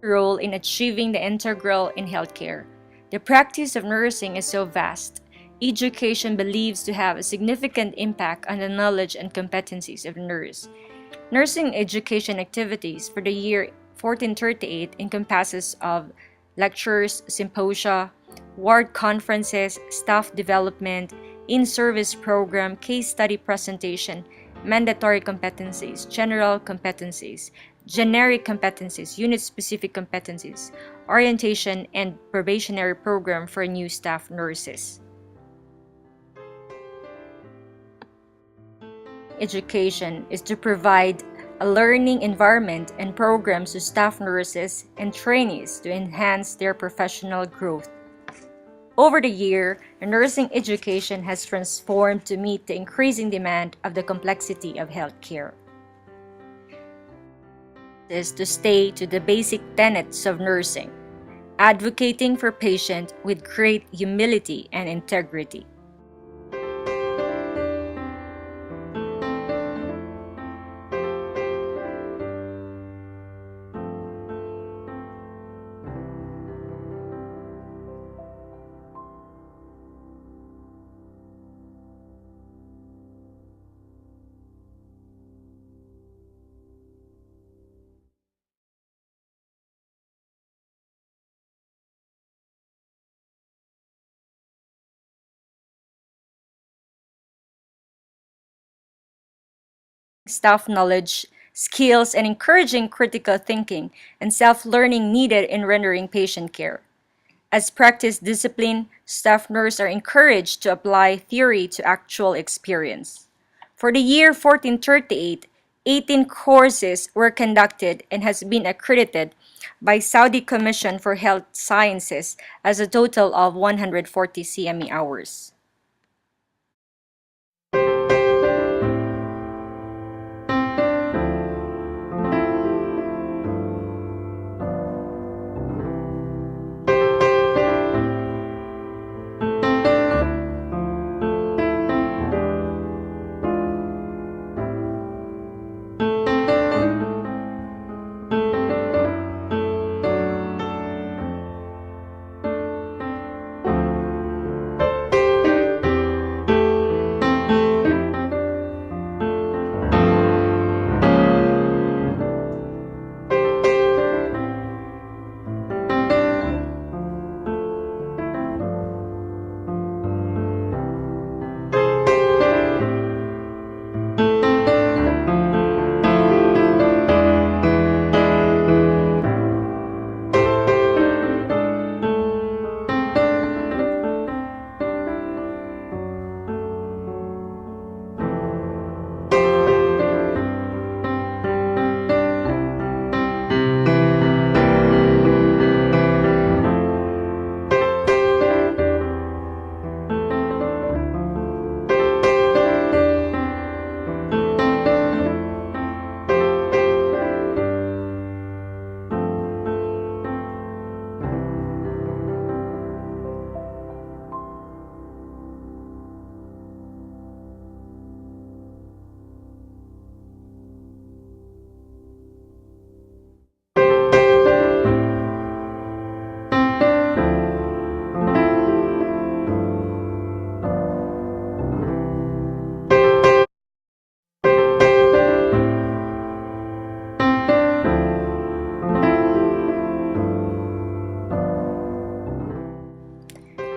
role in achieving the integral in healthcare. The practice of nursing is so vast. Education believes to have a significant impact on the knowledge and competencies of the nurse. Nursing education activities for the year 1438 encompasses of lectures, symposia, ward conferences, staff development, in-service program, case study presentation, mandatory competencies, general competencies, generic competencies, unit-specific competencies, orientation, and probationary program for new staff nurses. Education is to provide a learning environment and programs to staff nurses and trainees to enhance their professional growth. Over the year, nursing education has transformed to meet the increasing demand of the complexity of healthcare. Is to stay to the basic tenets of nursing, advocating for patient with great humility and integrity. Staff knowledge, skills, and encouraging critical thinking and self-learning needed in rendering patient care. As practice discipline, staff nurses are encouraged to apply theory to actual experience. For the year 1438, 18 courses were conducted and has been accredited by Saudi Commission for Health Sciences as a total of 140 CME hours.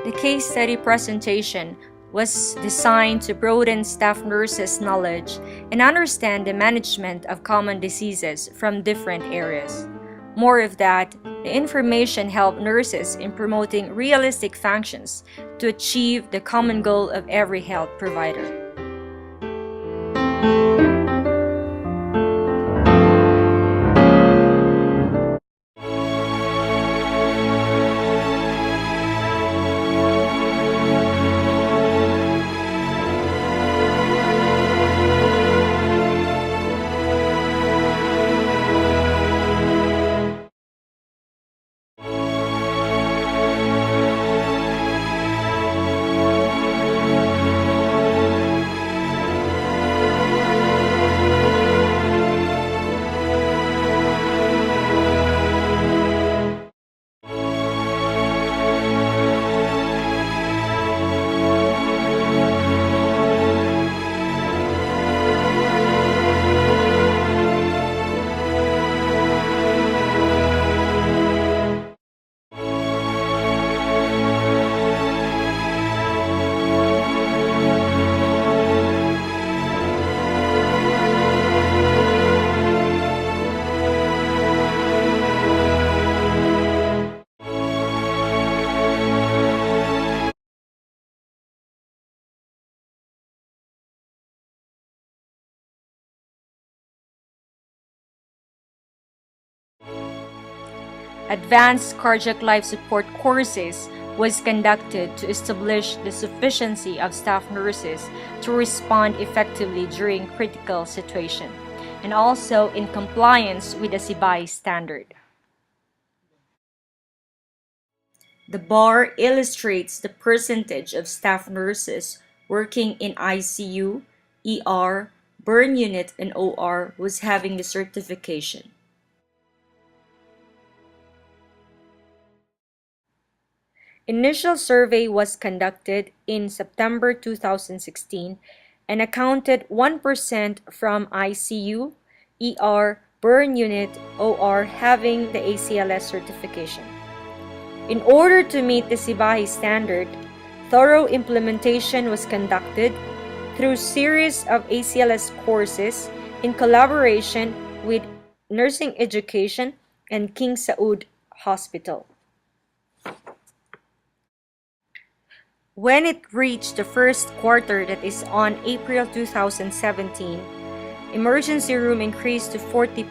The case study presentation was designed to broaden staff nurses' knowledge and understand the management of common diseases from different areas. More of that, the information helped nurses in promoting realistic functions to achieve the common goal of every health provider. Advanced cardiac life support courses was conducted to establish the sufficiency of staff nurses to respond effectively during critical situations, and also in compliance with the CBI standard. The bar illustrates the percentage of staff nurses working in ICU, ER, burn unit, and OR was having the certification. Initial survey was conducted in September 2016 and accounted 1% from ICU, ER, burn unit, OR having the ACLS certification. In order to meet the CBI standard, thorough implementation was conducted through series of ACLS courses in collaboration with Nursing Education and King Saud Hospital. When it reached the first quarter, that is on April 2017, emergency room increased to 40%,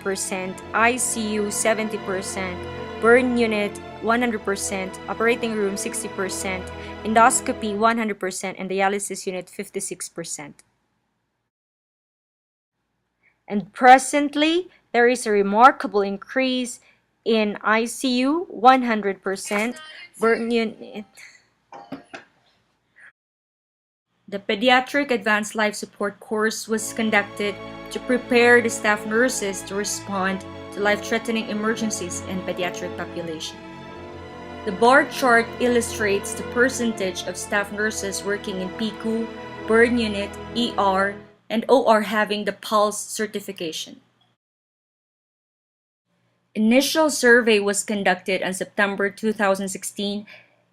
ICU 70%, burn unit 100%, operating room 60%, endoscopy 100%, and dialysis unit 56%. And presently, there is a remarkable increase in ICU 100%, burn unit. The Pediatric Advanced Life Support course was conducted to prepare the staff nurses to respond to life-threatening emergencies in pediatric population. The bar chart illustrates the percentage of staff nurses working in PICU, burn unit, ER, and OR having the PULSE certification. Initial survey was conducted on September 2016,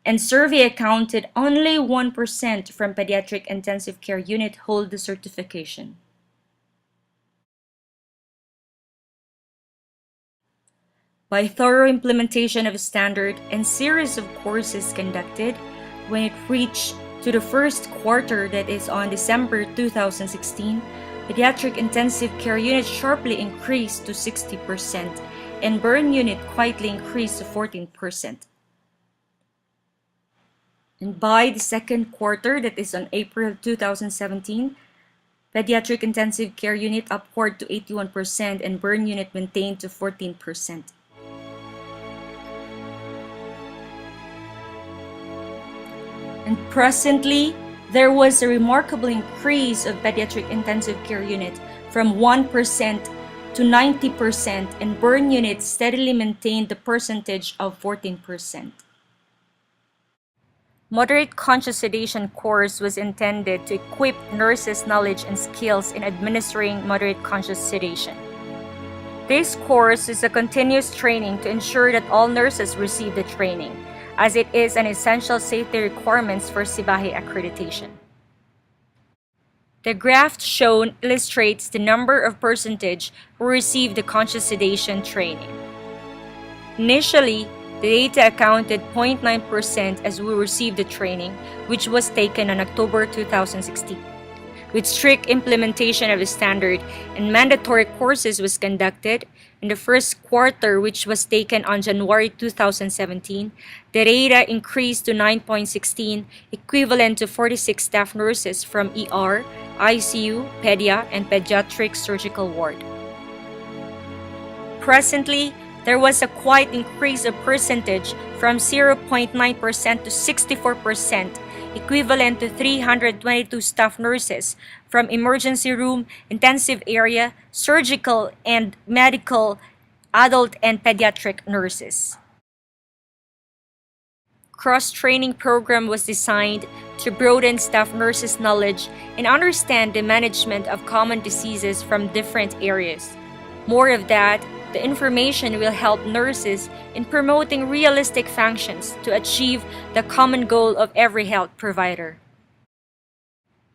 and survey accounted only 1% from pediatric intensive care unit hold the certification. By thorough implementation of a standard and series of courses conducted, when it reached to the first quarter, that is on December 2016, pediatric intensive care unit sharply increased to 60% and burn unit quietly increased to 14%. And by the second quarter, that is on April 2017, pediatric intensive care unit upward to 81% and burn unit maintained to 14%. And presently, there was a remarkable increase of pediatric intensive care unit from 1% to 90%, and burn units steadily maintained the percentage of 14%. Moderate conscious sedation course was intended to equip nurses' knowledge and skills in administering moderate conscious sedation. This course is a continuous training to ensure that all nurses receive the training, as it is an essential safety requirements for CBI accreditation. The graph shown illustrates the number of percentage who received the conscious sedation training. Initially, the data accounted 0.9% as we received the training, which was taken on October 2016. With strict implementation of the standard and mandatory courses was conducted in the first quarter, which was taken on January 2017, the data increased to 9.16, equivalent to 46 staff nurses from ER, ICU, Pedia, and Pediatric Surgical Ward. Presently, there was a quite increase of percentage from 0.9% to 64%, equivalent to 322 staff nurses from emergency room, intensive area, surgical, and medical, adult and pediatric nurses. Cross-training program was designed to broaden staff nurses' knowledge and understand the management of common diseases from different areas. More of that, the information will help nurses in promoting realistic functions to achieve the common goal of every health provider.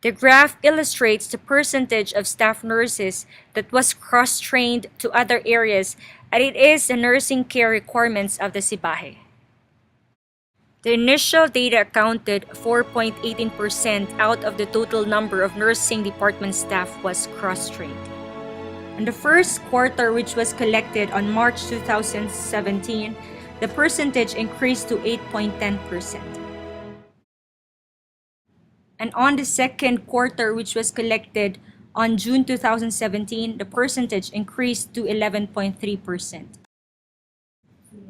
The graph illustrates the percentage of staff nurses that was cross-trained to other areas, and it is the nursing care requirements of the CBI. The initial data accounted 4.18% out of the total number of nursing department staff was cross-trained. In the first quarter, which was collected on March 2017, the percentage increased to 8.10%. And on the second quarter, which was collected on June 2017, the percentage increased to 11.3%.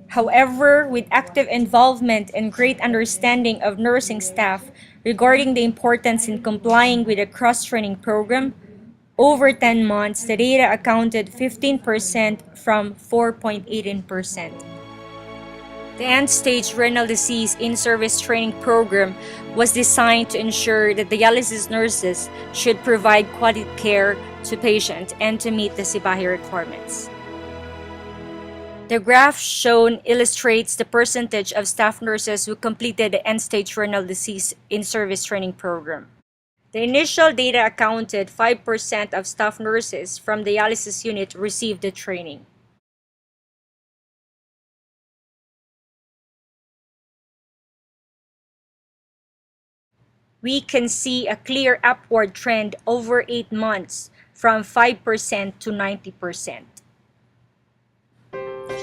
However, with active involvement and great understanding of nursing staff regarding the importance in complying with a cross-training program, over 10 months, the data accounted 15% from 4.18%. The end-stage renal disease in-service training program was designed to ensure that dialysis nurses should provide quality care to patients and to meet the Sipahi requirements. The graph shown illustrates the percentage of staff nurses who completed the end-stage renal disease in-service training program. The initial data accounted 5% of staff nurses from the dialysis unit received the training. We can see a clear upward trend over 8 months from 5% to 90%.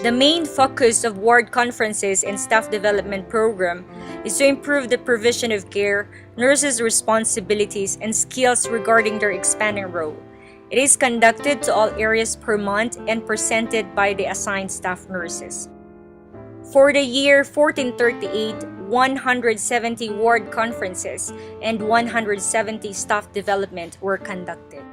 The main focus of ward conferences and staff development program is to improve the provision of care, nurses' responsibilities, and skills regarding their expanding role. It is conducted to all areas per month and presented by the assigned staff nurses. For the year 1438, 170 ward conferences and 170 staff development were conducted.